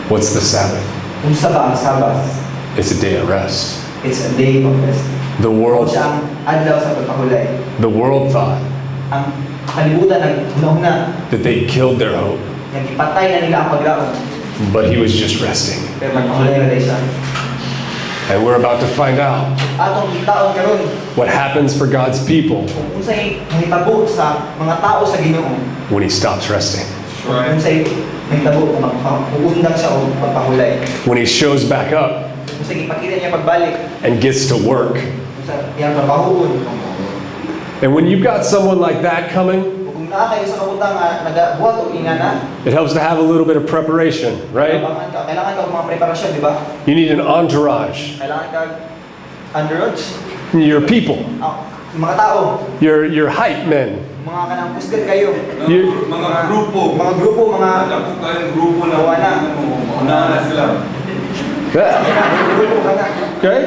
What's the Sabbath? Unsa ba ang Sabbath? It's a day of rest. It's a day of rest. The world, Siya ang adlaw sa pagpahulay. the world thought Ang kalibutan naghuna that they killed their hope, nagipatay na nila ang paglaom. but he was just resting. Pero magpahulay na siya. And we're about to find out Atong itaon karon what happens for God's people kung unsay mahitabo sa mga tao sa Ginoo. when he stops resting. Unsay mahitabo kung magpaundang siya o pagpahulay. When he shows back up Unsay ipakita niya pagbalik and gets to work. sa iyang trabahoon. And when you've got someone like that coming, Kung naa kayo sa kabutang nga nagabuhat o ingana, it helps to have a little bit of preparation, right? kailangan ka og mga preparasyon, di ba? You need an entourage. Kailangan ka underroads, Your people, mga tao, your hype men. mga kanang pusgat kayo, Mga grupo. mga grupo, mga Ako kayong grupo na Wala. unahan na sila. Yeah. grupo ka na. Okay?